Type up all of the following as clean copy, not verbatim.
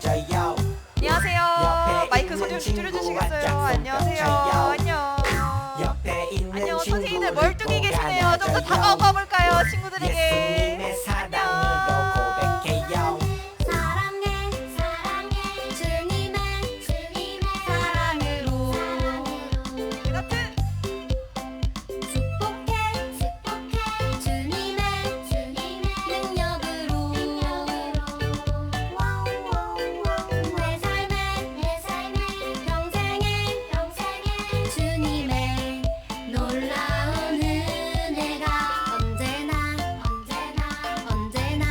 안아줘요. 안녕하세요. 마이크 소리 좀 줄여주시겠어요? 안녕하세요. 안녕. 옆에 있는 안녕. 선생님들 친구를 멀뚱히 꼭 계시네요. 좀 더 안아줘요. 다가가 볼까요, 친구들에게? 예수님의 사랑으로 고백해요. 사랑해 사랑해 주님의 사랑으로 같은 축복해 주님의 능력으로 내 삶에 평생에 주님의 놀라운 은혜가 언제나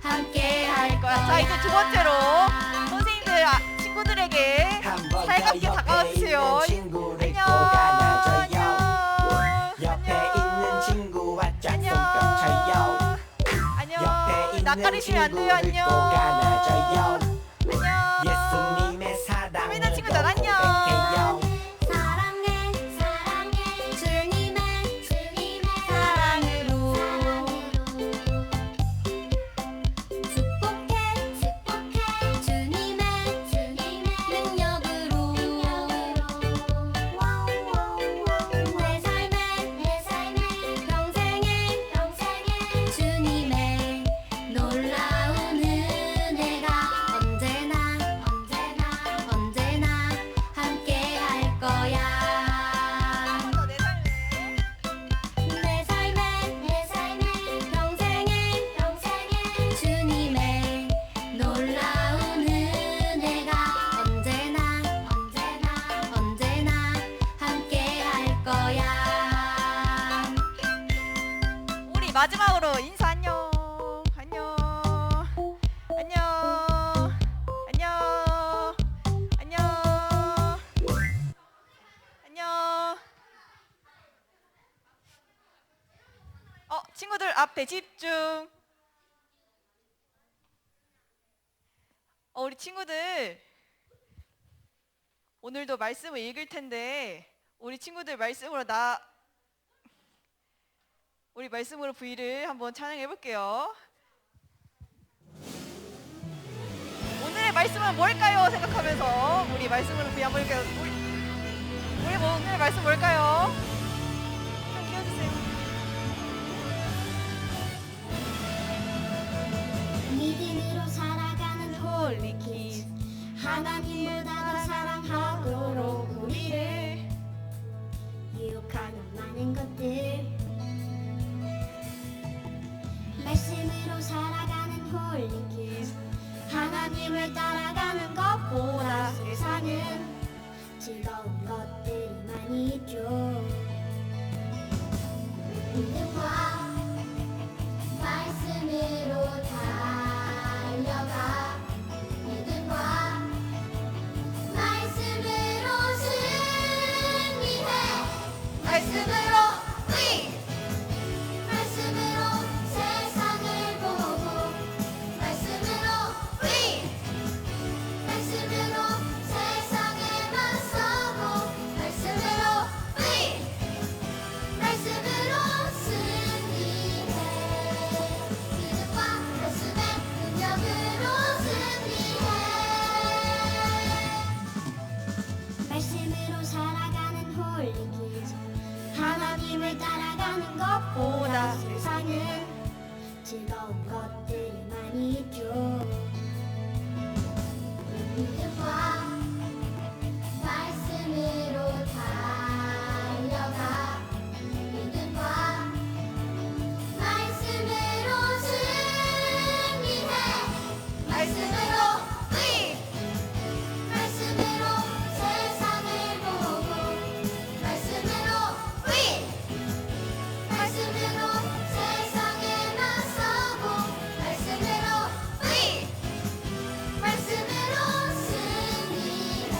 함께 할 거야. 자, 이제 두 번째로 선생님들 친구들에게 한번 살갑게 더 다가와 옆에 주세요. 있는 친구를 꼭 안녕. 안아줘요. 옆에 있는 친구와 짝 손뼉 쳐요. 안녕. 옆에 있는 낯가리시면 안 돼요. 친구를 안녕. 꼭 안아줘요. 안녕. 예수님의 사랑으로 재밌는 친구들, 안녕. 고백해요. 사랑해 주님의 사랑으로 축복해 주님의 능력으로 내 삶에 평생에 주님의 놀라운 은혜가 언제나 함께 할 거야. 내 삶에 평생에 주님의 놀라운 은혜가 언제나 함께 할 거야. 우리 마지막으로 인사 안녕. 안녕. 안녕. 안녕. 안녕. 안녕. 친구들 앞에 집중. 우리 친구들 오늘도 말씀을 읽을 텐데 우리 친구들 우리 말씀으로 V를 한번 찬양해 볼게요. 오늘의 말씀은 뭘까요? 생각하면서 우리 말씀으로 V 한번 읽게요. 우리 오늘 말씀 뭘까요? 좀 키워주세요. 믿음으로 살아가는 홀리키즈 하나님보다 더 사랑하도록 우리를 유혹하는 많은 것들 말씀으로 살아가는 홀리키즈 하나님을 따라가는 것보다 세상은 즐거운 것들이 많이 있죠. 믿음과 말씀으로 달려가 믿음과 말씀으로 승리해 말씀으로 win 말씀으로 세상을 보고 말씀으로 win 말씀으로 세상에 맞서고 말씀으로 win 말씀으로 승리해 믿음과 말씀의 능력으로 승리해 말씀으로 살아가는 홀리키즈 하나님을 따라가는 것보다 세상은 즐거운 것들이 많이 있죠. 믿음과 말씀으로 달려가 믿음과 말씀으로 승리해 말씀으로 win 말씀으로 세상을 보고 말씀으로 win 말씀으로 세상에 맞서고 말씀으로 win 말씀으로 승리해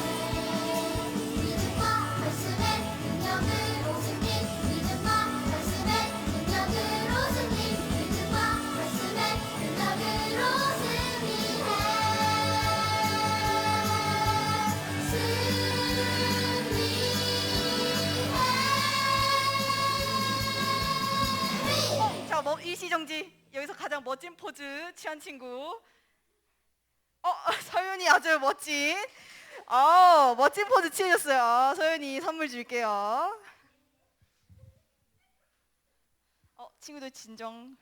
믿음과 말씀의 능력으로 승리 믿음과 말씀의 능력으로 승리 믿음과 말씀의 능력으로 승리해 자, 일시정지. 여기서 가장 멋진 포즈 취한 친구. 서윤이 소연이 아주 멋진 멋진 포즈 취해줬어요. 소연이 선물 줄게요. 친구들 진정.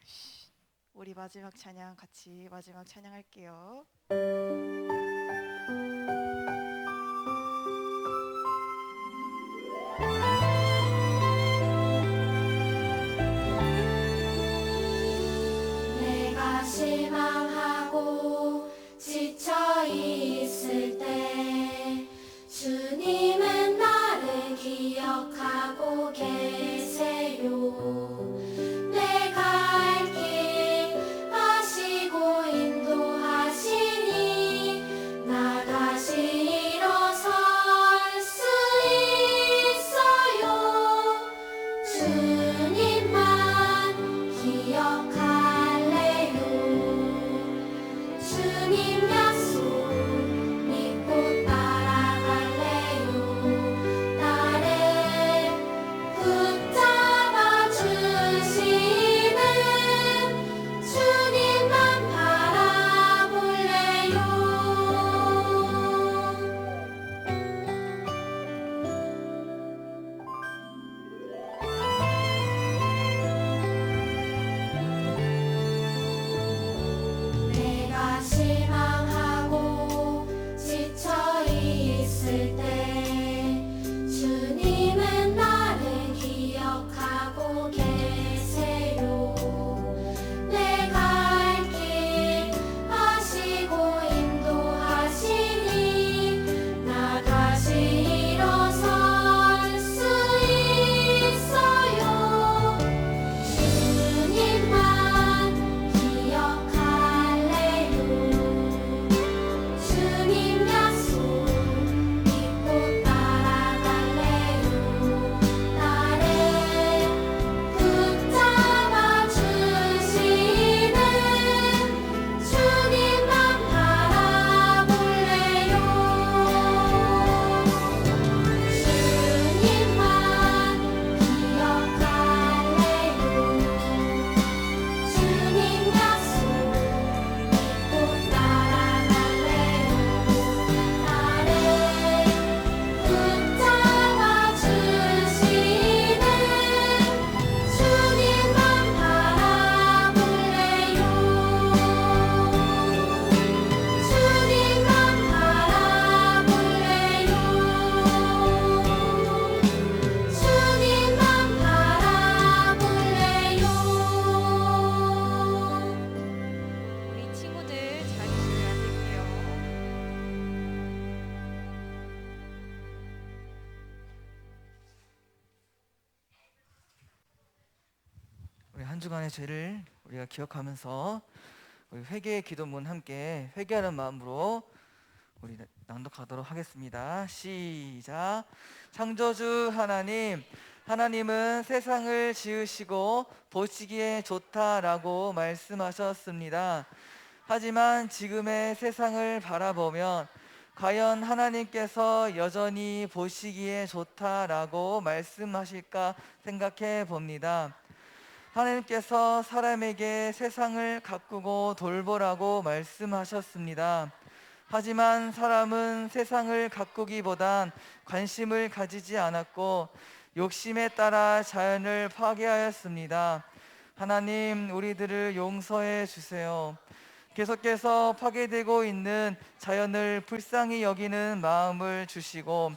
우리 마지막 찬양 같이 마지막 찬양할게요. 내가 실망하고 지쳐 있을 때 주님은 나를 기억하고 계세요. 내 갈 길 아시고 인도하시니 나 다시 일어설 수 있어요. 주님만 기억할래요. 주님 약속 믿고 따라갈래요. 나를 붙잡아 주시는 주님만 바라볼래요. 내가 실망하고 지쳐 있을 때 주님은 나를 기억하고 계세요. 내 갈 길 아시고 인도하시니 나 다시 일어설 수 있어요. 주님만 기억할래요. 주님 약속 믿고 따라갈래요. 나를 붙잡아 주시는 주님만 바라볼래요. 주님만 기억할래요. 주님 약속 믿고 따라갈래요. 나를 붙잡아 주시는 주님만 바라볼래요. 주님만 바라볼래요. 주님만 바라볼래요. 우리 친구들 자리 주시면 앉을게요. 우리 한 주간의 죄를 우리가 기억하면서 우리 회개의 기도문 함께 회개하는 마음으로 우리 낭독하도록 하겠습니다. 시작. 창조주 하나님, 하나님은 세상을 지으시고 보시기에 좋다라고 말씀하셨습니다. 하지만 지금의 세상을 바라보면 과연 하나님께서 여전히 보시기에 좋다라고 말씀하실까 생각해 봅니다. 하나님께서 사람에게 세상을 가꾸고 돌보라고 말씀하셨습니다. 하지만 사람은 세상을 가꾸기보단 관심을 가지지 않았고 욕심에 따라 자연을 파괴하였습니다. 하나님, 우리들을 용서해 주세요. 계속해서 파괴되고 있는 자연을 불쌍히 여기는 마음을 주시고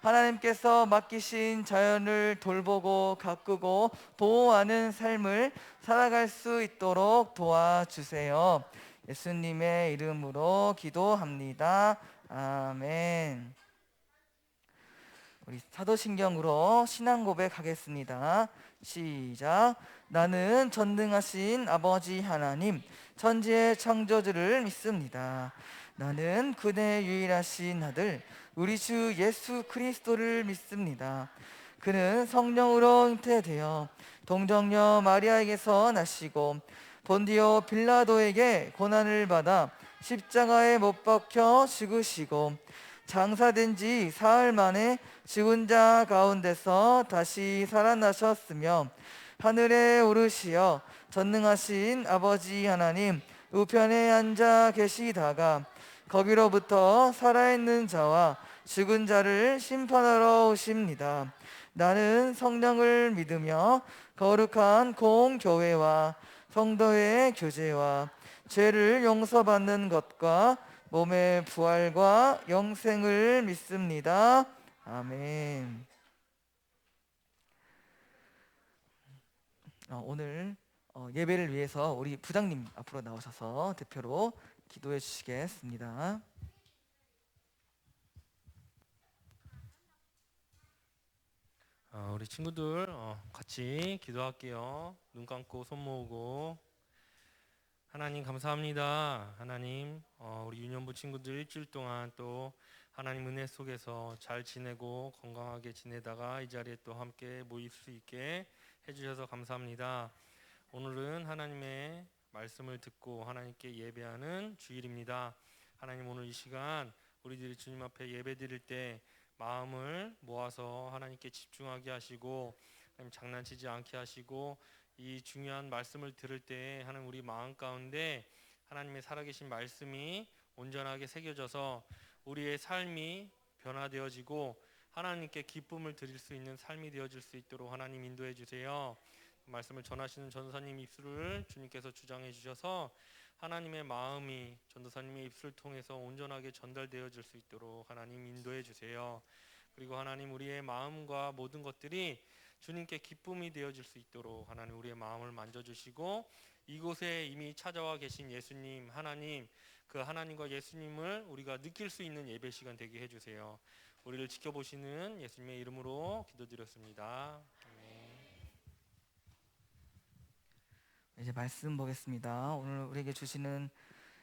하나님께서 맡기신 자연을 돌보고 가꾸고 보호하는 삶을 살아갈 수 있도록 도와주세요. 예수님의 이름으로 기도합니다. 아멘. 우리 사도신경으로 신앙 고백하겠습니다. 시작. 나는 전능하신 아버지 하나님, 천지의 창조주를 믿습니다. 나는 그의 유일하신 아들 우리 주 예수 그리스도를 믿습니다. 그는 성령으로 잉태되어 동정녀 마리아에게서 나시고 본디오 빌라도에게 고난을 받아 십자가에 못 박혀 죽으시고 장사된 지 사흘 만에 죽은 자 가운데서 다시 살아나셨으며 하늘에 오르시어 전능하신 아버지 하나님 우편에 앉아 계시다가 거기로부터 살아있는 자와 죽은 자를 심판하러 오십니다. 나는 성령을 믿으며 거룩한 공교회와 성도의 교제와 죄를 용서받는 것과 몸의 부활과 영생을 믿습니다. 아멘. 오늘 예배를 위해서 우리 부장님 앞으로 나오셔서 대표로 기도해 주시겠습니다. 우리 친구들 같이 기도할게요. 눈 감고 손 모으고. 하나님 감사합니다. 하나님 우리 유년부 친구들 일주일 동안 또 하나님 은혜 속에서 잘 지내고 건강하게 지내다가 이 자리에 또 함께 모일 수 있게 해주셔서 감사합니다. 오늘은 하나님의 말씀을 듣고 하나님께 예배하는 주일입니다. 하나님 오늘 이 시간 우리들이 주님 앞에 예배 드릴 때 마음을 모아서 하나님께 집중하게 하시고 하나님 장난치지 않게 하시고 이 중요한 말씀을 들을 때 하나님 우리 마음 가운데 하나님의 살아계신 말씀이 온전하게 새겨져서 우리의 삶이 변화되어지고 하나님께 기쁨을 드릴 수 있는 삶이 되어질 수 있도록 하나님 인도해 주세요. 말씀을 전하시는 전도사님 입술을 주님께서 주장해 주셔서 하나님의 마음이 전도사님의 입술을 통해서 온전하게 전달되어질 수 있도록 하나님 인도해 주세요. 그리고 하나님 우리의 마음과 모든 것들이 주님께 기쁨이 되어질 수 있도록 하나님 우리의 마음을 만져주시고 이곳에 이미 찾아와 계신 예수님 하나님 그 하나님과 예수님을 우리가 느낄 수 있는 예배 시간 되게 해주세요. 우리를 지켜보시는 예수님의 이름으로 기도드렸습니다. 이제 말씀 보겠습니다. 오늘 우리에게 주시는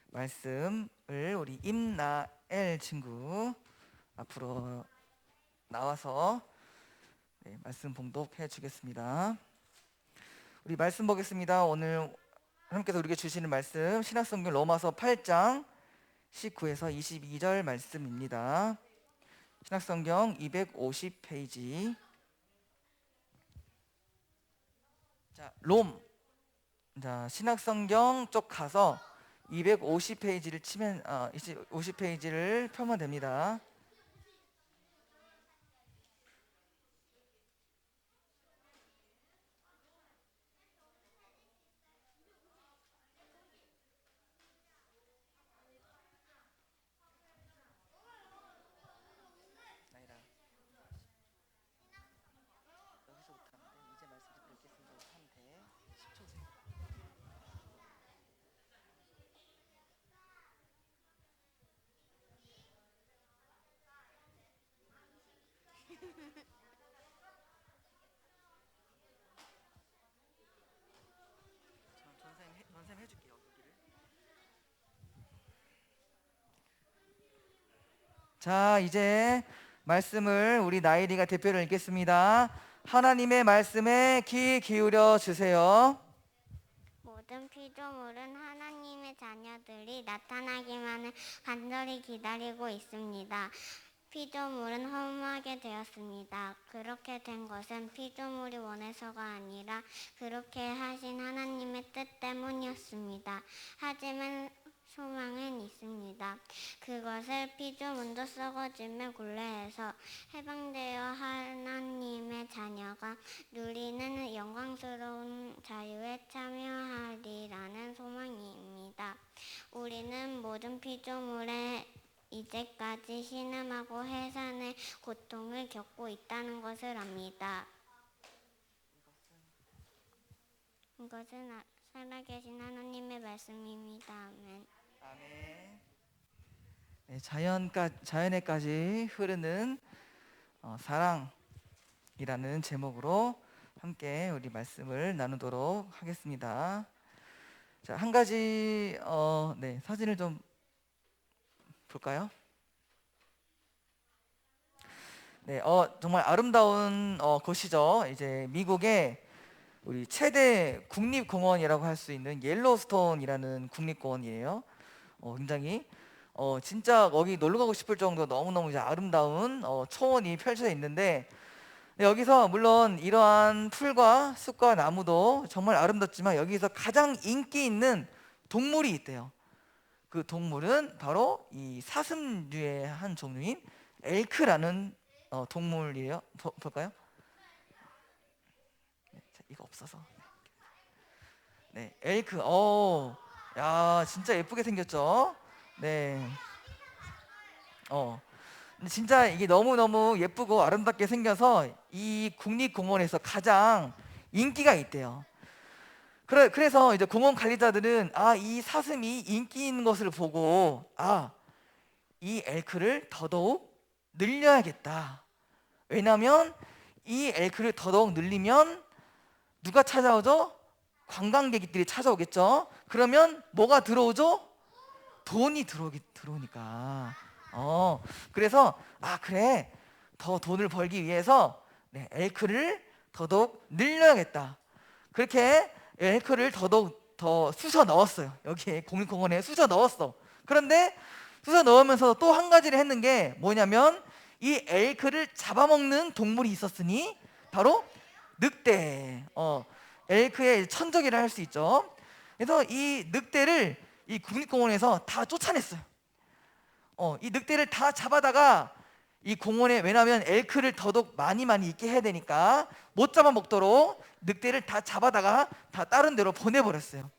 말씀을 우리 임나엘 친구 앞으로 나와서 말씀 봉독해 주겠습니다. 우리 말씀 보겠습니다. 오늘 하나님께서 우리에게 주시는 말씀 신약성경 로마서 8장 19에서 22절 말씀입니다. 신약성경 250페이지. 자, 신약성경 쪽 가서 250페이지를 치면 50페이지를 펴면 됩니다. 선생님 해줄게요. 자, 이제 말씀을 우리 나일이가 대표를 읽겠습니다. 하나님의 말씀에 귀 기울여 주세요. 모든 피조물은 하나님의 자녀들이 나타나기만을 간절히 기다리고 있습니다. 피조물은 허무하게 되었습니다. 그렇게 된 것은 피조물이 원해서가 아니라 그렇게 하신 하나님의 뜻 때문이었습니다. 하지만 소망은 있습니다. 그것을 피조물도 썩어짐에 굴레해서 해방되어 하나님의 자녀가 누리는 영광스러운 자유에 참여하리라는 소망입니다. 우리는 모든 피조물에 이제까지 신음하고 해산의 고통을 겪고 있다는 것을 압니다. 이것은 살아계신 하나님의 말씀입니다. 아멘. 아멘. 네, 자연에까지 흐르는 사랑이라는 제목으로 함께 우리 말씀을 나누도록 하겠습니다. 자, 한 가지 사진을 좀 볼까요? 네, 정말 아름다운 곳이죠. 이제 미국의 우리 최대 국립공원이라고 할 수 있는 옐로스톤이라는 국립공원이에요. 굉장히 진짜 거기 놀러 가고 싶을 정도로 너무너무 이제 아름다운 초원이 펼쳐져 있는데 여기서 물론 이러한 풀과 숲과 나무도 정말 아름답지만 여기서 가장 인기 있는 동물이 있대요. 그 동물은 바로 이 사슴류의 한 종류인 엘크라는 동물이에요. 볼까요? 이거 없어서. 네, 엘크. 야, 진짜 예쁘게 생겼죠? 네. 근데 진짜 이게 너무너무 예쁘고 아름답게 생겨서 이 국립공원에서 가장 인기가 있대요. 그래서 이제 공원 관리자들은 이 사슴이 인기 있는 것을 보고 이 엘크를 더더욱 늘려야겠다. 왜냐하면 이 엘크를 더더욱 늘리면 누가 찾아오죠? 관광객들이 찾아오겠죠. 그러면 뭐가 들어오죠? 돈이 들어오니까. 그래서 그래, 더 돈을 벌기 위해서 엘크를 더더욱 늘려야겠다. 그렇게 엘크를 더더욱 더 쑤셔 넣었어요. 여기에 국립공원에 쑤셔 넣었어. 그런데 쑤셔 넣으면서 또 한 가지를 했는 게 뭐냐면 이 엘크를 잡아먹는 동물이 있었으니 바로 늑대. 엘크의 천적이라 할 수 있죠. 그래서 이 늑대를 이 국립공원에서 다 쫓아냈어요. 이 늑대를 다 잡아다가 이 공원에, 왜냐하면 엘크를 더더욱 많이 있게 해야 되니까 못 잡아먹도록 늑대를 다 잡아다가 다 다른 데로 보내버렸어요.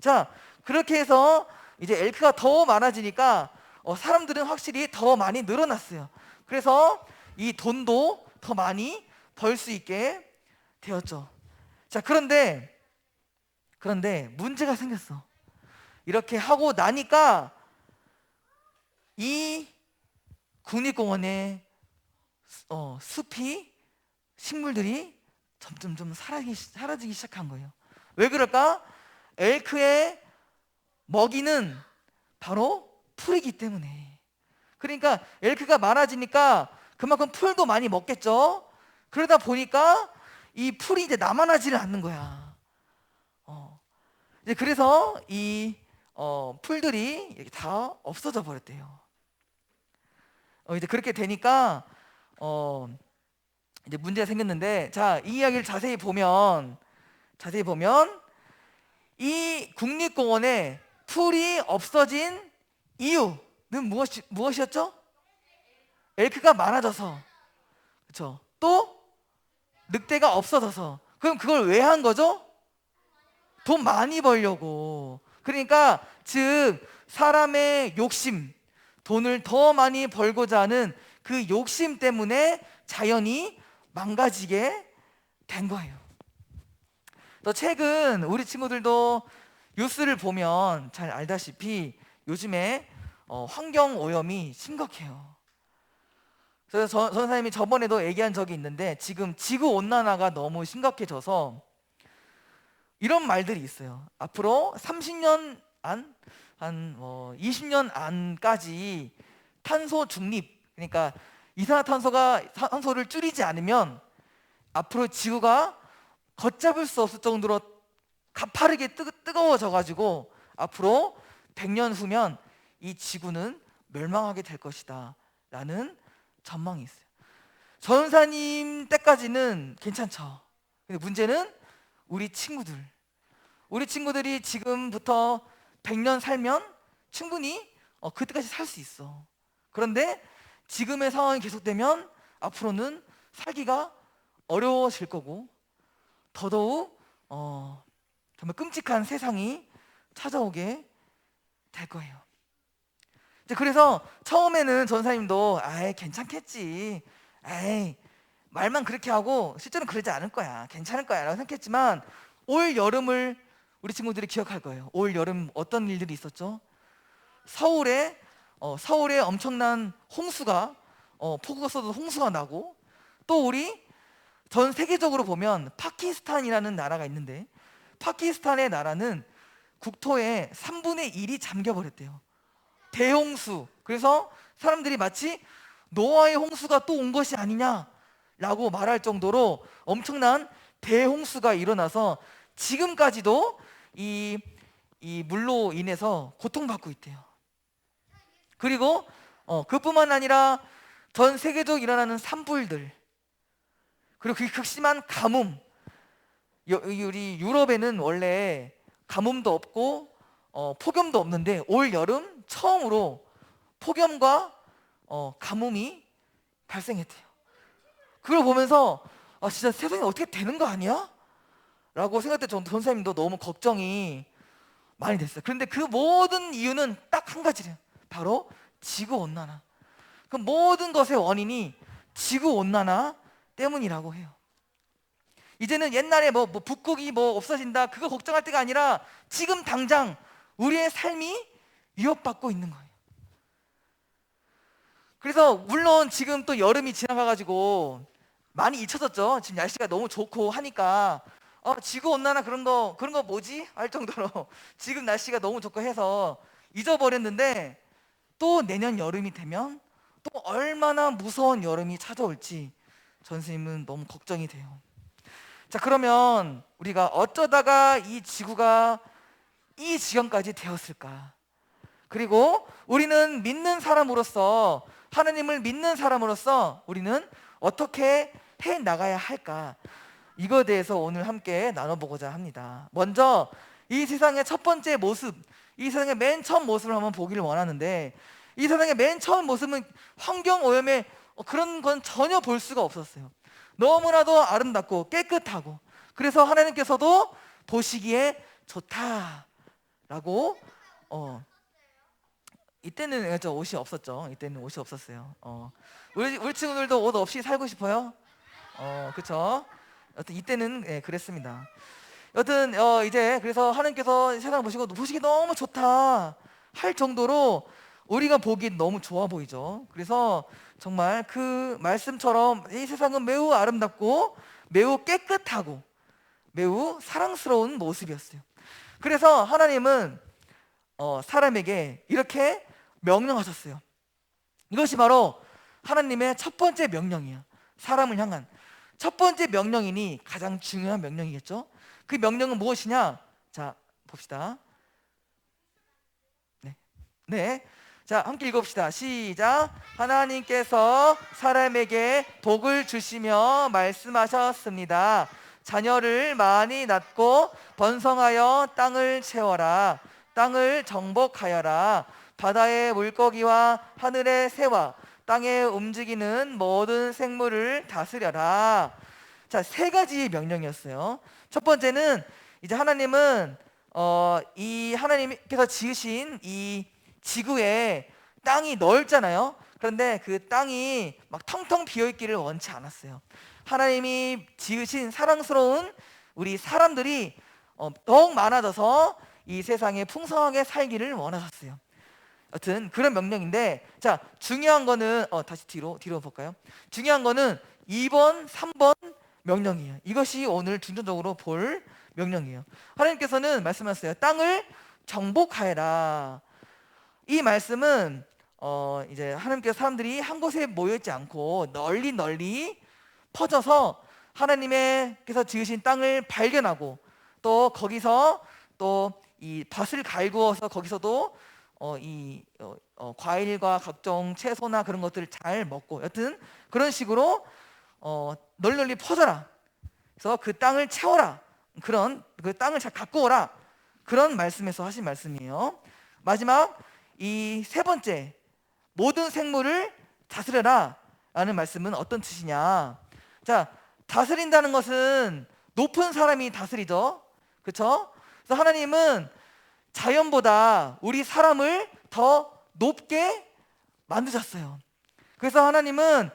자, 그렇게 해서 이제 엘크가 더 많아지니까 사람들은 확실히 더 많이 늘어났어요. 그래서 이 돈도 더 많이 벌 수 있게 되었죠. 자, 그런데 문제가 생겼어. 이렇게 하고 나니까 이 국립공원의 숲이, 식물들이 점점 좀 사라지기 시작한 거예요. 왜 그럴까? 엘크의 먹이는 바로 풀이기 때문에. 그러니까 엘크가 많아지니까 그만큼 풀도 많이 먹겠죠. 그러다 보니까 이 풀이 이제 남아나지를 않는 거야. 이제 그래서 이 풀들이 이렇게 다 없어져 버렸대요. 이제 그렇게 되니까 이제 문제가 생겼는데, 자, 이 이야기를 자세히 보면 이 국립공원에 풀이 없어진 이유는 무엇이었죠? 엘크가 많아져서. 그렇죠? 또 늑대가 없어져서. 그럼 그걸 왜 한 거죠? 돈 많이 벌려고. 그러니까 즉 사람의 욕심, 돈을 더 많이 벌고자 하는 그 욕심 때문에 자연이 망가지게 된 거예요. 또 최근 우리 친구들도 뉴스를 보면 잘 알다시피 요즘에 환경 오염이 심각해요. 그래서 선생님이 저번에도 얘기한 적이 있는데, 지금 지구 온난화가 너무 심각해져서 이런 말들이 있어요. 앞으로 30년 한 20년 안까지 탄소 중립, 그러니까 이산화탄소를 줄이지 않으면 앞으로 지구가 걷잡을 수 없을 정도로 가파르게 뜨거워져 가지고 앞으로 100년 후면 이 지구는 멸망하게 될 것이다 라는 전망이 있어요. 전사님 때까지는 괜찮죠. 근데 문제는 우리 친구들이 지금부터 100년 살면 충분히 그때까지 살 수 있어. 그런데 지금의 상황이 계속되면 앞으로는 살기가 어려워질 거고, 더더욱 정말 끔찍한 세상이 찾아오게 될 거예요. 그래서 처음에는 전사님도 괜찮겠지, 말만 그렇게 하고 실제로는 그러지 않을 거야, 괜찮을 거야 라고 생각했지만, 올 여름을 우리 친구들이 기억할 거예요. 올 여름 어떤 일들이 있었죠? 서울에 엄청난 홍수가, 폭우가 쏟아서 홍수가 나고, 또 우리 전 세계적으로 보면 파키스탄이라는 나라가 있는데, 파키스탄의 나라는 국토의 3분의 1이 잠겨버렸대요. 대홍수. 그래서 사람들이 마치 노아의 홍수가 또 온 것이 아니냐라고 말할 정도로 엄청난 대홍수가 일어나서 지금까지도 이 물로 인해서 고통받고 있대요. 그리고 그뿐만 아니라 전 세계적으로 일어나는 산불들, 그리고 그 극심한 가뭄. 우리 유럽에는 원래 가뭄도 없고 폭염도 없는데 올 여름 처음으로 폭염과 가뭄이 발생했대요. 그걸 보면서 진짜 세상이 어떻게 되는 거 아니야? 라고 생각할 때 전사님도 너무 걱정이 많이 됐어요. 그런데 그 모든 이유는 딱 한 가지래요. 바로 지구온난화. 그 모든 것의 원인이 지구온난화 때문이라고 해요. 이제는 옛날에 뭐 북극이 없어진다 그거 걱정할 때가 아니라 지금 당장 우리의 삶이 위협받고 있는 거예요. 그래서 물론 지금 또 여름이 지나가가지고 많이 잊혀졌죠. 지금 날씨가 너무 좋고 하니까 지구온난화 그런 거 뭐지? 할 정도로 지금 날씨가 너무 좋고 해서 잊어버렸는데 또 내년 여름이 되면 또 얼마나 무서운 여름이 찾아올지 전 선생님은 너무 걱정이 돼요. 자, 그러면 우리가 어쩌다가 이 지구가 이 지경까지 되었을까? 그리고 우리는 믿는 사람으로서, 하나님을 믿는 사람으로서 우리는 어떻게 해 나가야 할까? 이거에 대해서 오늘 함께 나눠보고자 합니다. 먼저 이 세상의 첫 번째 모습, 이 세상의 맨 처음 모습을 한번 보기를 원하는데, 이 세상의 맨 처음 모습은 환경 오염에 그런 건 전혀 볼 수가 없었어요. 너무나도 아름답고 깨끗하고, 그래서 하나님께서도 보시기에 좋다라고 이때는 저 옷이 없었죠. 이때는 옷이 없었어요. 우리 친구들도 옷 없이 살고 싶어요? 그렇죠. 여튼 이때는 그랬습니다. 여튼 이제 그래서 하나님께서 세상을 보시고 보시기 너무 좋다 할 정도로 우리가 보기 너무 좋아 보이죠. 그래서 정말 그 말씀처럼 이 세상은 매우 아름답고 매우 깨끗하고 매우 사랑스러운 모습이었어요. 그래서 하나님은 사람에게 이렇게 명령하셨어요. 이것이 바로 하나님의 첫 번째 명령이에요. 사람을 향한 첫 번째 명령이니 가장 중요한 명령이겠죠. 그 명령은 무엇이냐? 자, 봅시다. 네. 자, 함께 읽어봅시다. 시작. 하나님께서 사람에게 복을 주시며 말씀하셨습니다. 자녀를 많이 낳고 번성하여 땅을 채워라. 땅을 정복하여라. 바다의 물고기와 하늘의 새와 땅에 움직이는 모든 생물을 다스려라. 자, 세 가지 명령이었어요. 첫 번째는 이제 하나님은 이 하나님께서 지으신 이 지구에 땅이 넓잖아요. 그런데 그 땅이 막 텅텅 비어있기를 원치 않았어요. 하나님이 지으신 사랑스러운 우리 사람들이 더욱 많아져서 이 세상에 풍성하게 살기를 원하셨어요. 여튼 그런 명령인데, 자, 중요한 거는 다시 뒤로 볼까요? 중요한 거는 2번, 3번 명령이에요. 이것이 오늘 중점적으로 볼 명령이에요. 하나님께서는 말씀하셨어요. 땅을 정복하여라. 이 말씀은 이제 하나님께서 사람들이 한 곳에 모여있지 않고 널리 퍼져서 하나님께서 지으신 땅을 발견하고 또 거기서 또 이 밭을 갈구어서 거기서도 과일과 각종 채소나 그런 것들을 잘 먹고, 여튼 그런 식으로 널리 퍼져라. 그래서 그 땅을 채워라. 그런 그 땅을 잘 갖고 오라. 그런 말씀에서 하신 말씀이에요. 마지막 이 세 번째, 모든 생물을 다스려라 라는 말씀은 어떤 뜻이냐? 자, 다스린다는 것은 높은 사람이 다스리죠. 그렇죠? 그래서 하나님은 자연보다 우리 사람을 더 높게 만드셨어요. 그래서 하나님은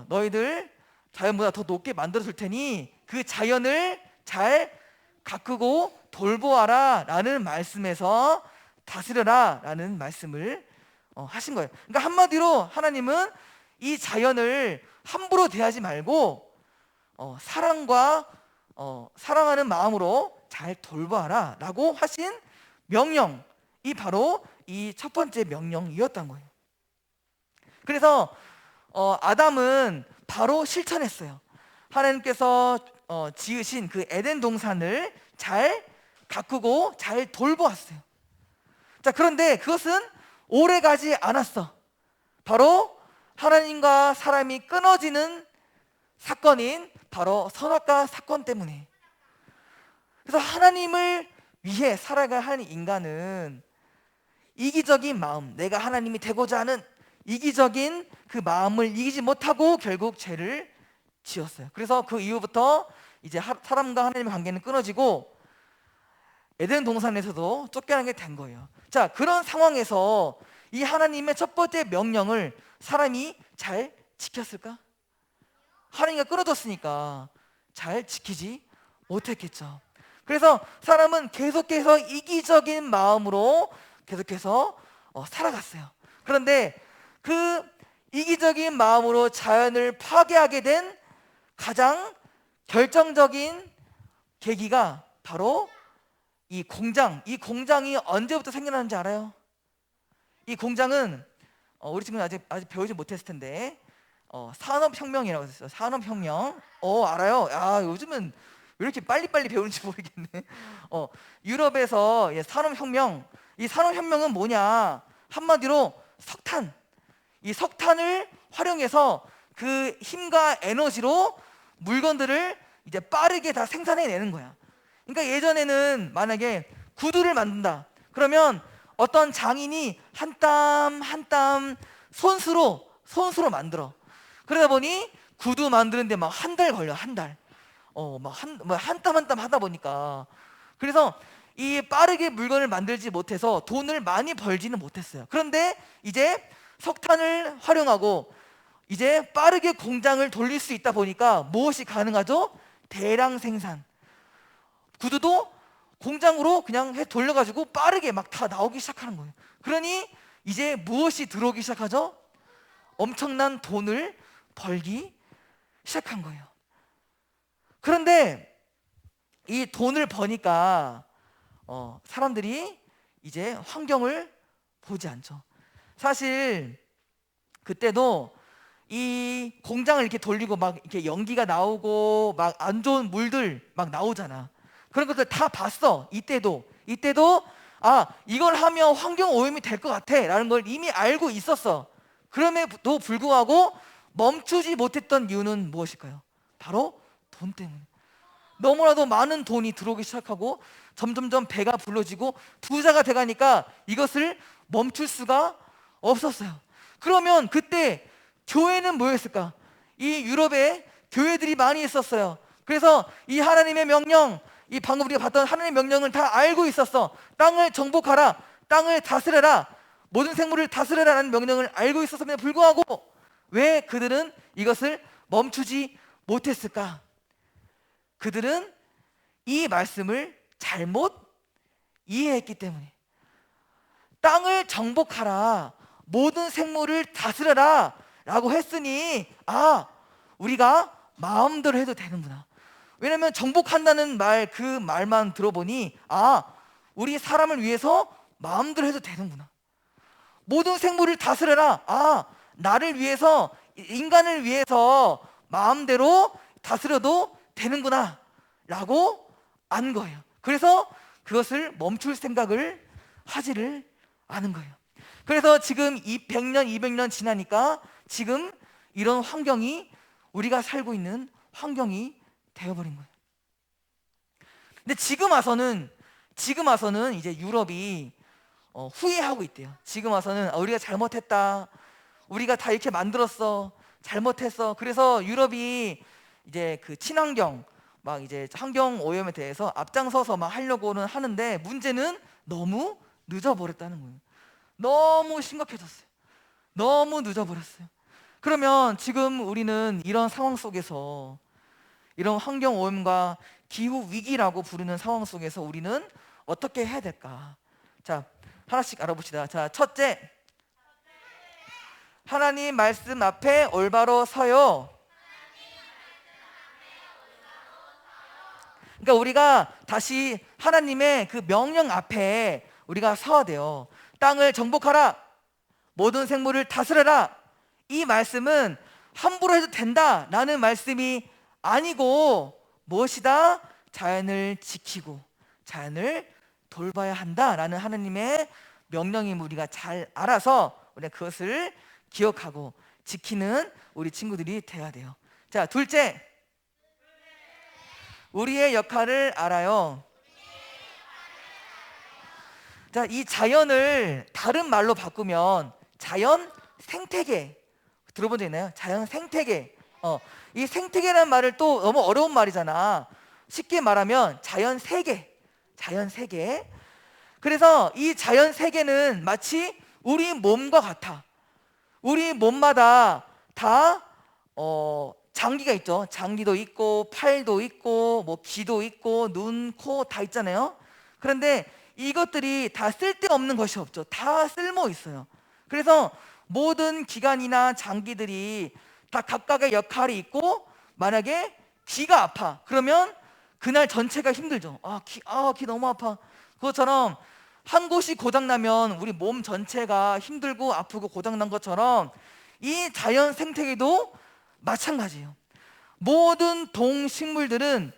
너희들 자연보다 더 높게 만들어 줄 테니 그 자연을 잘 가꾸고 돌보아라 라는 말씀에서 다스려라 라는 말씀을 하신 거예요. 그러니까 한마디로 하나님은 이 자연을 함부로 대하지 말고 사랑하는 마음으로 잘 돌봐라 라고 하신 명령이 바로 이 첫 번째 명령이었던 거예요. 그래서 아담은 바로 실천했어요. 하나님께서 지으신 그 에덴 동산을 잘 가꾸고 잘 돌보았어요. 자, 그런데 그것은 오래 가지 않았어. 바로 하나님과 사람이 끊어지는 사건인 바로 선악과 사건 때문에. 그래서 하나님을 위해 살아가야 하는 인간은 이기적인 마음, 내가 하나님이 되고자 하는 이기적인 그 마음을 이기지 못하고 결국 죄를 지었어요. 그래서 그 이후부터 이제 사람과 하나님의 관계는 끊어지고 에덴 동산에서도 쫓겨나게 된 거예요. 자, 그런 상황에서 이 하나님의 첫 번째 명령을 사람이 잘 지켰을까? 하나님과 끊어졌으니까 잘 지키지 못했겠죠. 그래서 사람은 계속해서 이기적인 마음으로 계속해서 살아갔어요. 그런데 그 이기적인 마음으로 자연을 파괴하게 된 가장 결정적인 계기가 바로 이 공장이 언제부터 생겨나는지 알아요? 이 공장은 우리 친구는 아직 배우지 못했을 텐데 산업혁명이라고 했어요. 산업혁명. 알아요? 요즘은 왜 이렇게 빨리빨리 배우는지 모르겠네. 유럽에서 산업혁명. 이 산업혁명은 뭐냐? 한마디로 석탄. 이 석탄을 활용해서 그 힘과 에너지로 물건들을 이제 빠르게 다 생산해내는 거야. 그러니까 예전에는 만약에 구두를 만든다. 그러면 어떤 장인이 한 땀 한 땀 손수로 만들어. 그러다 보니 구두 만드는데 막 한 달 걸려. 한 달. 한 땀 한 땀 하다 보니까. 그래서 이 빠르게 물건을 만들지 못해서 돈을 많이 벌지는 못했어요. 그런데 이제 석탄을 활용하고 이제 빠르게 공장을 돌릴 수 있다 보니까 무엇이 가능하죠? 대량 생산. 구두도 공장으로 그냥 돌려가지고 빠르게 막 다 나오기 시작하는 거예요. 그러니 이제 무엇이 들어오기 시작하죠? 엄청난 돈을 벌기 시작한 거예요. 그런데 이 돈을 버니까 사람들이 이제 환경을 보지 않죠. 사실 그때도 이 공장을 이렇게 돌리고 막 이렇게 연기가 나오고 막 안 좋은 물들 막 나오잖아. 그런 것들 다 봤어. 이때도 이걸 하면 환경 오염이 될 것 같아 라는 걸 이미 알고 있었어. 그럼에도 불구하고 멈추지 못했던 이유는 무엇일까요? 바로 돈 때문에. 너무나도 많은 돈이 들어오기 시작하고 점점점 배가 불러지고 부자가 돼가니까 이것을 멈출 수가 없었어요. 그러면 그때 교회는 뭐였을까? 이 유럽에 교회들이 많이 있었어요. 그래서 이 하나님의 명령, 이 방금 우리가 봤던 하나님의 명령을 다 알고 있었어. 땅을 정복하라, 땅을 다스려라, 모든 생물을 다스려라 라는 명령을 알고 있었음에도 불구하고 왜 그들은 이것을 멈추지 못했을까? 그들은 이 말씀을 잘못 이해했기 때문에. 땅을 정복하라, 모든 생물을 다스려라 라고 했으니 우리가 마음대로 해도 되는구나. 왜냐면 정복한다는 말, 그 말만 들어보니 우리 사람을 위해서 마음대로 해도 되는구나. 모든 생물을 다스려라, 나를 위해서, 인간을 위해서 마음대로 다스려도 되는구나 라고 안 거예요. 그래서 그것을 멈출 생각을 하지를 않은 거예요. 그래서 지금 100년, 200년 지나니까 지금 이런 환경이, 우리가 살고 있는 환경이 되어버린 거예요. 근데 지금 와서는 이제 유럽이 후회하고 있대요. 지금 와서는 우리가 잘못했다, 우리가 다 이렇게 만들었어, 잘못했어. 그래서 유럽이 이제 그 친환경, 막 이제 환경 오염에 대해서 앞장서서 막 하려고는 하는데 문제는 너무 늦어버렸다는 거예요. 너무 심각해졌어요. 너무 늦어버렸어요. 그러면 지금 우리는 이런 상황 속에서, 이런 환경 오염과 기후 위기라고 부르는 상황 속에서 우리는 어떻게 해야 될까? 자, 하나씩 알아봅시다. 자, 첫째, 하나님 말씀 앞에 올바로 서요. 그러니까 우리가 다시 하나님의 그 명령 앞에 우리가 서야 돼요. 땅을 정복하라, 모든 생물을 다스려라. 이 말씀은 함부로 해도 된다라는 말씀이 아니고 무엇이다? 자연을 지키고 자연을 돌봐야 한다라는 하나님의 명령임을 우리가 잘 알아서 우리가 그것을 기억하고 지키는 우리 친구들이 돼야 돼요. 자, 둘째, 우리의 역할을 알아요. 자, 이 자연을 다른 말로 바꾸면 자연 생태계 들어본 적 있나요? 자연 생태계. 이 생태계라는 말을 또 너무 어려운 말이잖아. 쉽게 말하면 자연 세계. 자연 세계. 그래서 이 자연 세계는 마치 우리 몸과 같아. 우리 몸마다 다 장기가 있죠. 장기도 있고 팔도 있고 뭐 귀도 있고 눈, 코 다 있잖아요. 그런데 이것들이 다 쓸데없는 것이 없죠. 다 쓸모 있어요. 그래서 모든 기관이나 장기들이 다 각각의 역할이 있고, 만약에 귀가 아파 그러면 그날 전체가 힘들죠. 귀 너무 아파. 그것처럼 한 곳이 고장나면 우리 몸 전체가 힘들고 아프고 고장난 것처럼 이 자연 생태계도 마찬가지예요. 모든 동식물들은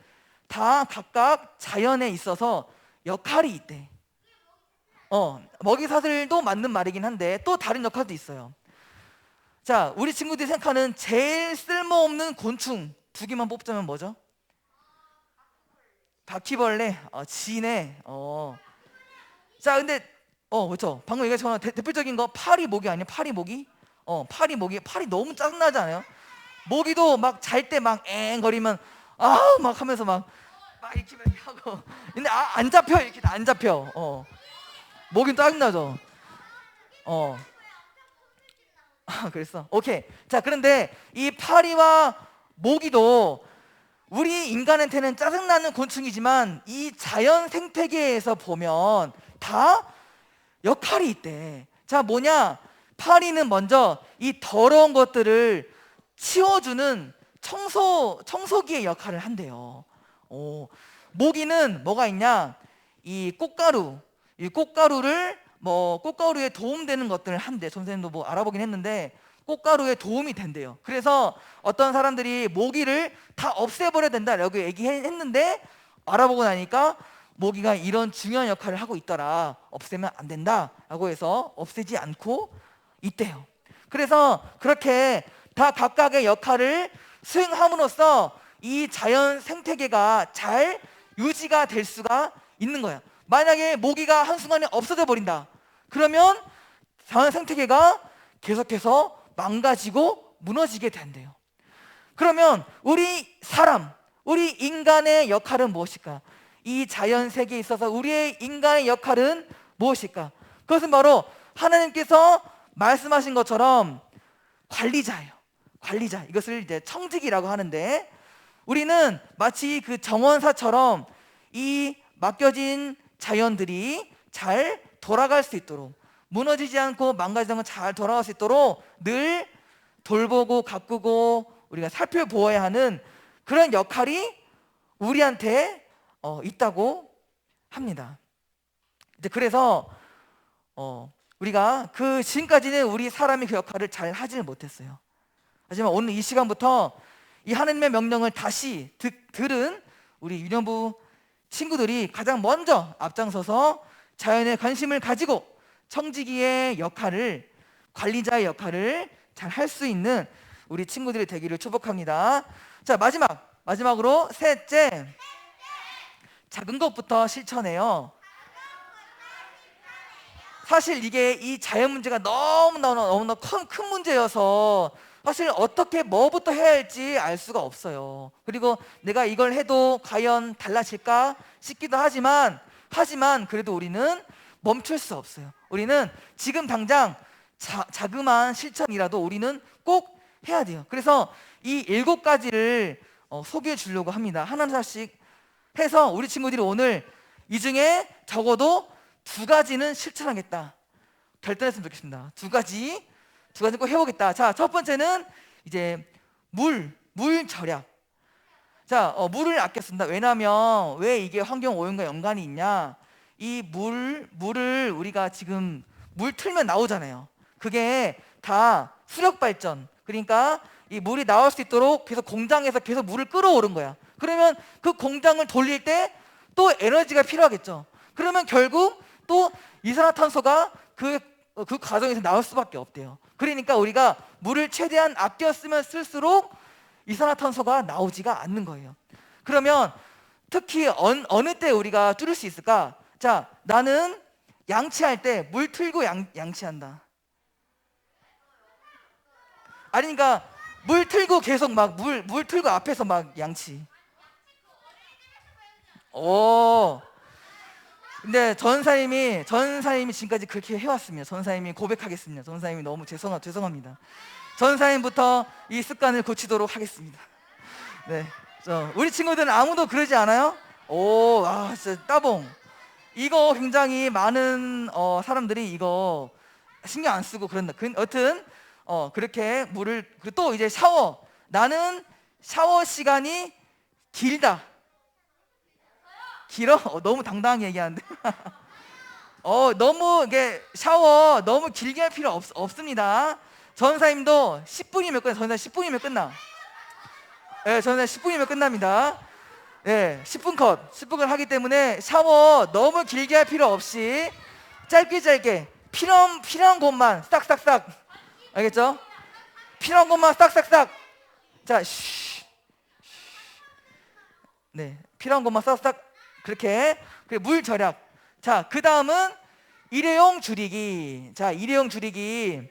다 각각 자연에 있어서 역할이 있대. 먹이사슬도 맞는 말이긴 한데 또 다른 역할도 있어요. 자, 우리 친구들이 생각하는 제일 쓸모없는 곤충 두 개만 뽑자면 뭐죠? 바퀴벌레. 지네. 자, 근데 그렇죠. 방금 얘기했지만 대표적인 거 파리 모기 아니에요? 파리 모기? 파리 모기. 파리 너무 짜증나지 않아요? 모기도 막 잘 때 막 앵거리면 막 하면서 막 이렇게 하고, 근데 안 잡혀. 이렇게 안 잡혀. 모기는 짜증나죠. 그랬어. 오케이. 자, 그런데 이 파리와 모기도 우리 인간한테는 짜증나는 곤충이지만 이 자연 생태계에서 보면 다 역할이 있대. 자, 뭐냐? 파리는 먼저 이 더러운 것들을 치워주는 청소기의 역할을 한대요. 모기는 뭐가 있냐? 이 꽃가루를 꽃가루에 도움되는 것들을 한대. 선생님도 뭐 알아보긴 했는데 꽃가루에 도움이 된대요. 그래서 어떤 사람들이 모기를 다 없애버려야 된다라고 얘기했는데 알아보고 나니까 모기가 이런 중요한 역할을 하고 있더라. 없애면 안 된다라고 해서 없애지 않고 있대요. 그래서 그렇게 다 각각의 역할을 수행함으로써 이 자연 생태계가 잘 유지가 될 수가 있는 거야. 만약에 모기가 한순간에 없어져 버린다. 그러면 자연 생태계가 계속해서 망가지고 무너지게 된대요. 그러면 우리 인간의 역할은 무엇일까? 이 자연 세계에 있어서 우리의 인간의 역할은 무엇일까? 그것은 바로 하나님께서 말씀하신 것처럼 관리자예요. 관리자. 이것을 이제 청직이라고 하는데, 우리는 마치 그 정원사처럼 이 맡겨진 자연들이 잘 돌아갈 수 있도록, 무너지지 않고 망가지지 않고 잘 돌아갈 수 있도록 늘 돌보고 가꾸고 우리가 살펴보아야 하는 그런 역할이 우리한테 있다고 합니다. 이제 그래서 우리가 지금까지는 우리 사람이 그 역할을 잘 하지를 못했어요. 하지만 오늘 이 시간부터 이 하나님의 명령을 다시 들은 우리 유년부 친구들이 가장 먼저 앞장서서 자연에 관심을 가지고 청지기의 역할을, 관리자의 역할을 잘 할 수 있는 우리 친구들이 되기를 축복합니다. 자, 마지막으로 셋째, 작은 것부터 실천해요. 사실 이게 이 자연 문제가 너무나 큰 문제여서 사실 뭐부터 해야 할지 알 수가 없어요. 그리고 내가 이걸 해도 과연 달라질까 싶기도 하지만 그래도 우리는 멈출 수 없어요. 우리는 지금 당장 자그마한 실천이라도 우리는 꼭 해야 돼요. 그래서 이 7가지를 소개해 주려고 합니다. 하나씩 해서 우리 친구들이 오늘 이 중에 적어도 2가지는 실천하겠다 결단했으면 좋겠습니다. 2가지 꼭 해보겠다. 자, 첫 번째는 이제 물 절약. 자, 물을 아껴 쓴다. 왜냐하면 왜 이게 환경 오염과 연관이 있냐? 이 물을 우리가 지금 물 틀면 나오잖아요. 그게 다 수력 발전. 그러니까 이 물이 나올 수 있도록 계속 공장에서 계속 물을 끌어오른 거야. 그러면 그 공장을 돌릴 때 또 에너지가 필요하겠죠. 그러면 결국 또 이산화탄소가 그 과정에서 나올 수밖에 없대요. 그러니까 우리가 물을 최대한 아껴 쓰면 쓸수록 이산화탄소가 나오지가 않는 거예요. 그러면 특히 어느 때 우리가 줄일 수 있을까? 자, 나는 양치할 때 물 틀고 양치한다. 아니 그러니까 물 틀고 계속 막 물 틀고 앞에서 막 양치. 오. 근데 전사님이 지금까지 그렇게 해왔습니다. 전사님이 고백하겠습니다. 전사님이 너무 죄송합니다. 전사님부터 이 습관을 고치도록 하겠습니다. 네, 우리 친구들은 아무도 그러지 않아요? 오, 진짜 따봉. 이거 굉장히 많은 사람들이 이거 신경 안 쓰고 그런다. 여튼 그렇게 물을 그리고 또 이제 샤워. 나는 샤워 시간이 길다. 길어? 너무 당당하게 얘기하는데. 너무 이게 샤워 너무 길게 할 필요 없습니다. 전사님도 10분이면 끝나. 전사 10분이면 끝나. 네, 전사 10분이면 끝납니다. 네, 10분 컷. 10분 컷 하기 때문에 샤워 너무 길게 할 필요 없이 짧게 필요한 곳만 싹싹싹. 알겠죠? 필요한 곳만 싹싹싹. 자, 네, 필요한 곳만 싹싹. 그렇게 물 절약. 자, 그 다음은 일회용 줄이기. 자, 일회용 줄이기.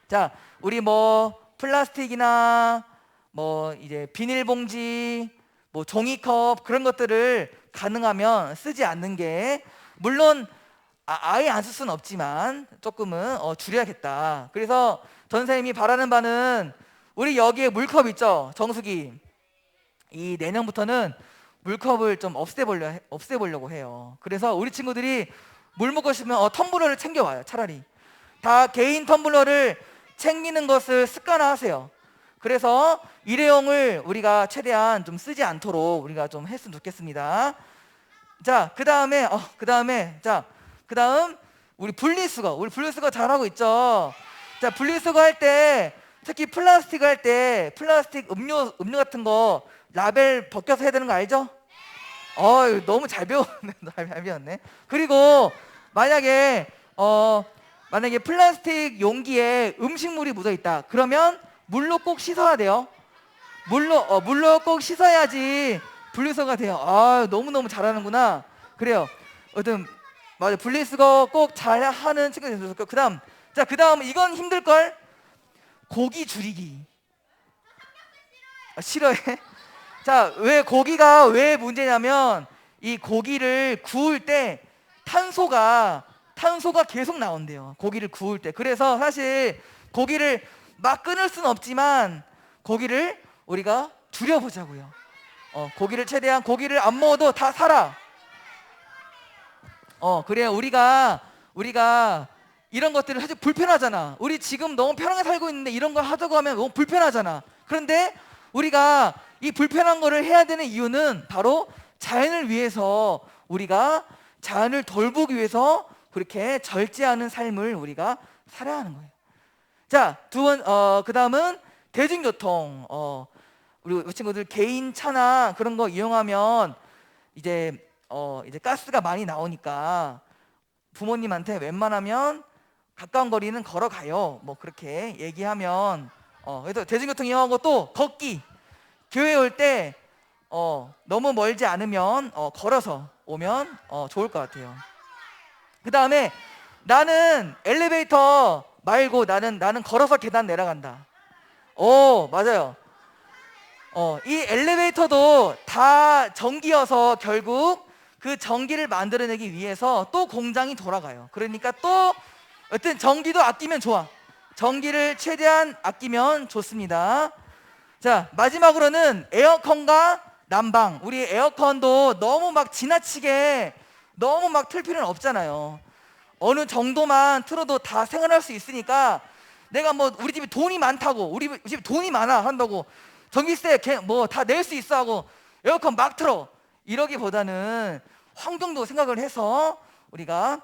자, 우리 뭐 플라스틱이나 뭐 이제 비닐봉지, 뭐 종이컵 그런 것들을 가능하면 쓰지 않는 게, 물론 아예 안 쓸 수는 없지만 조금은 줄여야겠다. 그래서 전사님이 바라는 바는 우리 여기에 물컵 있죠, 정수기. 이 내년부터는 물컵을 좀 없애보려고 해요. 그래서 우리 친구들이 물 먹고 싶으면 텀블러를 챙겨와요. 차라리 다 개인 텀블러를 챙기는 것을 습관화하세요. 그래서 일회용을 우리가 최대한 좀 쓰지 않도록 우리가 좀 했으면 좋겠습니다. 자, 그 다음에 우리 분리수거 잘하고 있죠. 자, 분리수거 할 때 특히 플라스틱 할 때 플라스틱 음료 같은 거 라벨 벗겨서 해야 되는 거 알죠? 너무 잘 배웠네. 그리고 만약에 플라스틱 용기에 음식물이 묻어 있다. 그러면 물로 꼭 씻어야 돼요. 물로 꼭 씻어야지 분리수거가 돼요. 너무너무 잘하는구나. 그래요. 맞아. 분리수거 꼭 잘하는 친구들 있었고, 그다음 이건 힘들 걸. 고기 줄이기. 싫어해? 자, 고기가 왜 문제냐면 이 고기를 구울 때 탄소가 계속 나온대요. 고기를 구울 때. 그래서 사실 고기를 막 끊을 수는 없지만 고기를 우리가 줄여보자고요. 고기를 최대한, 고기를 안 먹어도 다 살아. 그래. 우리가 이런 것들을 사실 불편하잖아. 우리 지금 너무 편하게 살고 있는데 이런 걸 하자고 하면 너무 불편하잖아. 그런데 우리가 이 불편한 거를 해야 되는 이유는 바로 자연을 위해서, 우리가 자연을 돌보기 위해서 그렇게 절제하는 삶을 우리가 살아야 하는 거예요. 자, 그 다음은 대중교통. 우리 친구들 개인 차나 그런 거 이용하면 이제 가스가 많이 나오니까 부모님한테 웬만하면 가까운 거리는 걸어가요. 뭐 그렇게 얘기하면, 그래서 대중교통 이용하고 또 걷기. 교회 올 때 너무 멀지 않으면 걸어서 오면 좋을 것 같아요. 그 다음에 나는 엘리베이터 말고 나는 걸어서 계단 내려간다. 맞아요. 이 엘리베이터도 다 전기여서 결국 그 전기를 만들어내기 위해서 또 공장이 돌아가요. 그러니까 또 어떤 전기도 아끼면 좋아. 전기를 최대한 아끼면 좋습니다. 자, 마지막으로는 에어컨과 난방. 우리 에어컨도 너무 막 지나치게 너무 막 틀 필요는 없잖아요. 어느 정도만 틀어도 다 생활할 수 있으니까, 내가 뭐 우리 집에 돈이 많다고, 우리 집에 돈이 많아 한다고 전기세 뭐 다 낼 수 있어 하고 에어컨 막 틀어, 이러기보다는 환경도 생각을 해서 우리가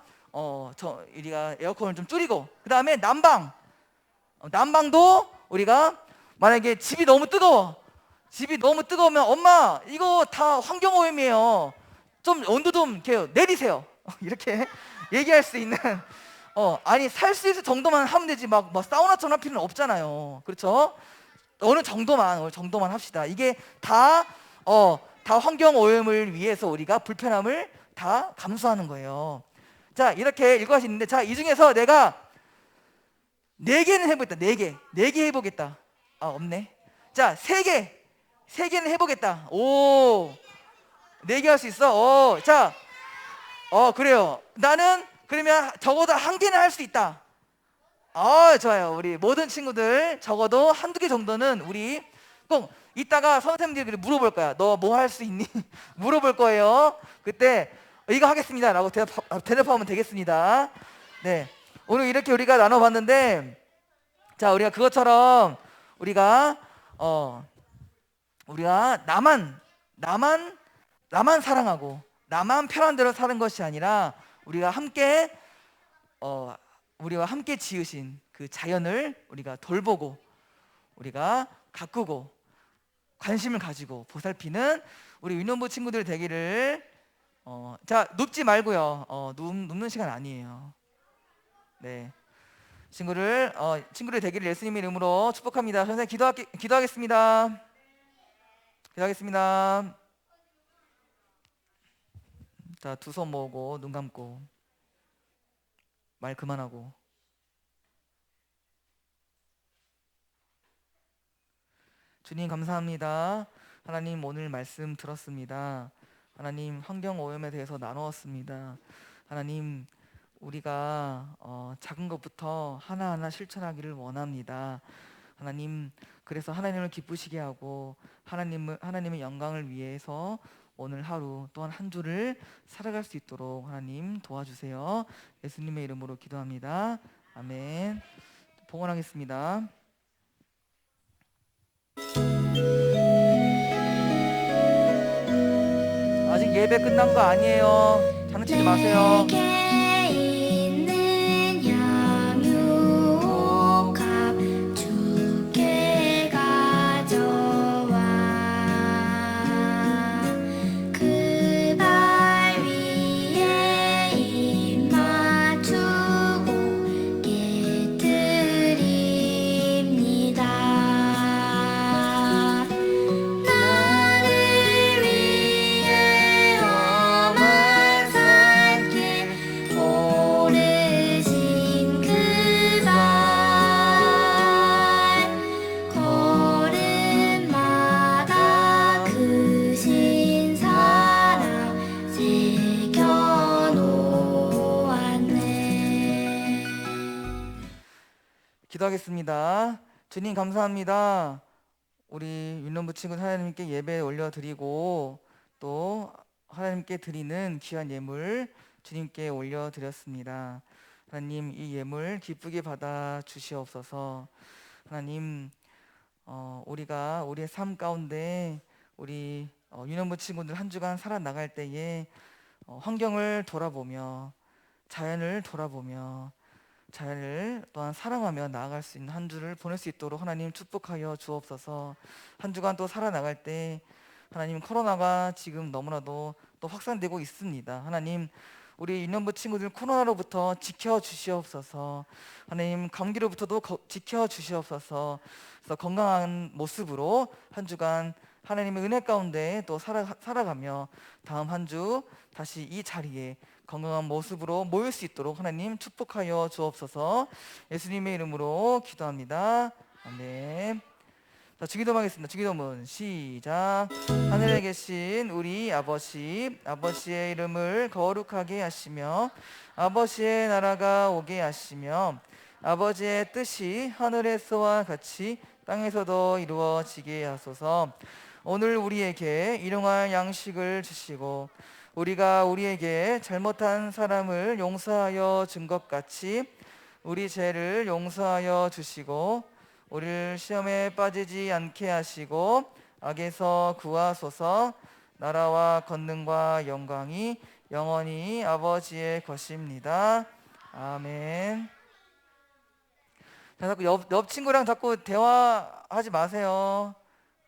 에어컨을 좀 줄이고, 그 다음에 난방도 우리가 만약에 집이 너무 뜨거우면 엄마 이거 다 환경오염이에요, 좀 온도 좀 이렇게 내리세요. 이렇게 얘기할 수 있는, 아니 살 수 있을 정도만 하면 되지 막 사우나처럼 할 필요는 없잖아요. 그렇죠? 어느 정도만 합시다. 이게 다 환경오염을 위해서 우리가 불편함을 다 감수하는 거예요. 자, 이렇게 읽어갈 수 있는데, 자, 이 중에서 내가 4개는 해보겠다. 4개. 4개 해보겠다. 아, 없네. 자, 3개. 3개는 해보겠다. 오, 4개 할 수 있어. 자, 그래요. 나는 그러면 적어도 1개는 할 수 있다. 좋아요. 우리 모든 친구들 적어도 1~2개 정도는 우리 꼭 이따가 선생님들이 물어볼 거야. 너 뭐 할 수 있니? 물어볼 거예요. 그때 이거 하겠습니다 라고 대답하면 되겠습니다. 네, 오늘 이렇게 우리가 나눠봤는데, 자, 우리가 그것처럼 우리가 나만 사랑하고 나만 편한 대로 사는 것이 아니라 우리가 함께 우리와 함께 지으신 그 자연을 우리가 돌보고 우리가 가꾸고 관심을 가지고 보살피는 우리 유년부 친구들 되기를. 자, 눕지 말고요. 눕는 시간 아니에요. 네, 친구들 되기를 예수님의 이름으로 축복합니다. 선생님 기도하겠습니다. 기도하겠습니다. 자, 두 손 모으고 눈 감고 말 그만하고. 주님 감사합니다. 하나님, 오늘 말씀 들었습니다. 하나님, 환경 오염에 대해서 나누었습니다. 하나님, 우리가 작은 것부터 하나하나 실천하기를 원합니다. 하나님, 그래서 하나님을 기쁘시게 하고 하나님의 영광을 위해서 오늘 하루 또한 한 주를 살아갈 수 있도록 하나님 도와주세요. 예수님의 이름으로 기도합니다. 아멘. 봉헌하겠습니다. 아직 예배 끝난 거 아니에요. 장난치지 마세요. 내게 있는 향유옥합 주께 가져와 그 발 위에 입 맞추고 깨뜨립니다. 나를 위해 험한 산길 오르신 그 발 걸음마다 크신 사랑 새겨놓았네. 기도하겠습니다. 주님 감사합니다. 우리 윤nom부 친구 하나님께 예배 올려드리고 또 하나님께 드리는 귀한 예물 주님께 올려드렸습니다. 하나님, 이 예물 기쁘게 받아 주시옵소서. 하나님, 우리가 우리의 삶 가운데 우리 윤nom부 친구들 한 주간 살아나갈 때에 환경을 돌아보며 자연을 돌아보며 자연을 또한 사랑하며 나아갈 수 있는 한 주를 보낼 수 있도록 하나님 축복하여 주옵소서. 한 주간 또 살아나갈 때 하나님, 코로나가 지금 너무나도 또 확산되고 있습니다. 하나님, 우리 윤년부 친구들 코로나로부터 지켜주시옵소서. 하나님, 감기로부터도 지켜주시옵소서. 그래서 건강한 모습으로 한 주간 하나님의 은혜 가운데 또 살아가며 다음 한 주 다시 이 자리에 건강한 모습으로 모일 수 있도록 하나님 축복하여 주옵소서. 예수님의 이름으로 기도합니다. 아멘. 자, 주기도문 하겠습니다. 주기도문 시작. 하늘에 계신 우리 아버지, 아버지의 이름을 거룩하게 하시며 아버지의 나라가 오게 하시며 아버지의 뜻이 하늘에서와 같이 땅에서도 이루어지게 하소서. 오늘 우리에게 일용할 양식을 주시고 우리가 우리에게 잘못한 사람을 용서하여 준 것 같이 우리 죄를 용서하여 주시고 우리를 시험에 빠지지 않게 하시고 악에서 구하소서. 나라와 권능과 영광이 영원히 아버지의 것입니다. 아멘. 자, 자꾸 옆 친구랑 자꾸 대화하지 마세요.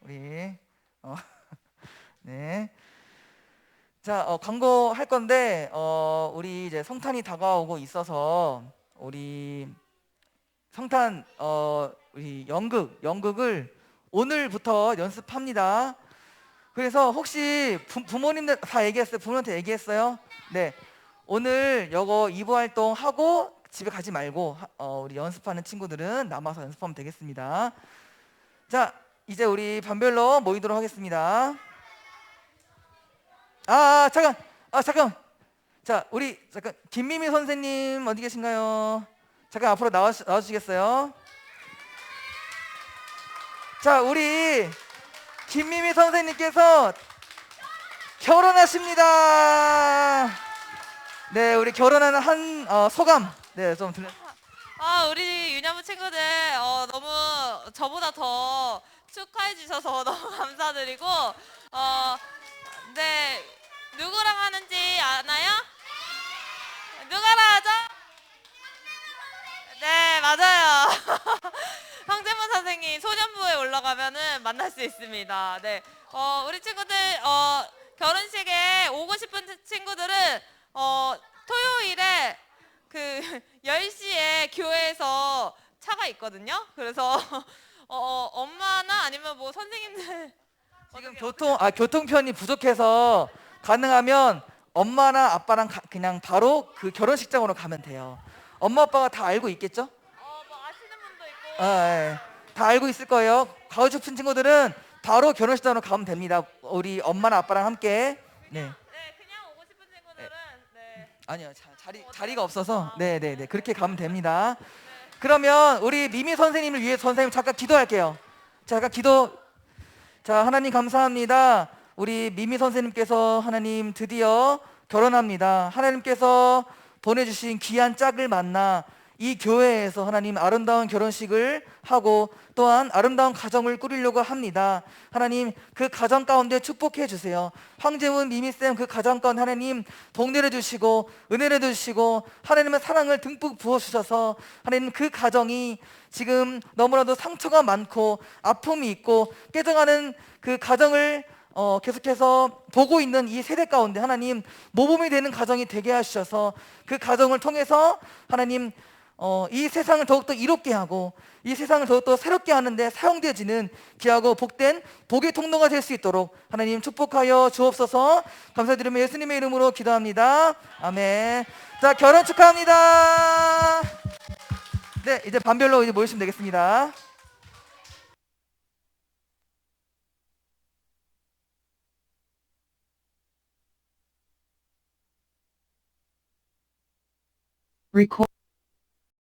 우리 네. 자, 광고 할 건데 우리 이제 성탄이 다가오고 있어서 우리 성탄 우리 연극을 오늘부터 연습합니다. 그래서 혹시 부모님들 다 얘기했어요? 부모님한테 얘기했어요? 네. 오늘 이거 2부 활동 하고 집에 가지 말고 우리 연습하는 친구들은 남아서 연습하면 되겠습니다. 자, 이제 우리 반별로 모이도록 하겠습니다. 잠깐. 자, 우리 잠깐 김미미 선생님 어디 계신가요? 잠깐 앞으로 나와주시겠어요? 자, 우리 김미미 선생님께서 결혼하십니다. 네, 우리 결혼하는 한 소감 좀 들려. 우리 유년부 친구들 너무 저보다 더 축하해 주셔서 너무 감사드리고 네, 누구랑 하는지 아나요? 누가랑 하죠? 네, 맞아요. 황재문 선생님 소년부에 올라가면은 만날 수 있습니다. 네, 우리 친구들 결혼식에 오고 싶은 친구들은 토요일에 그 10시에 교회에서 차가 있거든요. 그래서 엄마나 아니면 뭐 선생님들 지금 교통편이 부족해서 가능하면 엄마나 아빠랑 그냥 바로 그 결혼식장으로 가면 돼요. 엄마 아빠가 다 알고 있겠죠? 뭐 아시는 분도 있고 예. 다 알고 있을 거예요. 가고 싶은 친구들은 바로 결혼식장으로 가면 됩니다. 우리 엄마나 아빠랑 함께. 네. 네, 그냥 오고 싶은 친구들은 네. 아니요, 자리가 없어서 그렇게 가면 됩니다. 그러면 우리 미미 선생님을 위해 선생님 잠깐 기도할게요. 잠깐 기도. 자, 하나님 감사합니다. 우리 미미 선생님께서 하나님 드디어 결혼합니다. 하나님께서 보내주신 귀한 짝을 만나 이 교회에서 하나님 아름다운 결혼식을 하고 또한 아름다운 가정을 꾸리려고 합니다. 하나님 그 가정 가운데 축복해 주세요. 황재문 미미쌤 그 가정 가운데 하나님 복내려 주시고 은혜를 주시고 하나님의 사랑을 듬뿍 부어주셔서 하나님 그 가정이 지금 너무나도 상처가 많고 아픔이 있고 깨져가는 그 가정을 계속해서 보고 있는 이 세대 가운데 하나님 모범이 되는 가정이 되게 하셔서 그 가정을 통해서 하나님 이 세상을 더욱더 이롭게 하고 이 세상을 더욱더 새롭게 하는데 사용되어지는 귀하고 복된 복의 통로가 될 수 있도록 하나님 축복하여 주옵소서. 감사드리며 예수님의 이름으로 기도합니다. 아멘. 자, 결혼 축하합니다. 네, 이제 반별로 이제 모이시면 되겠습니다. Record.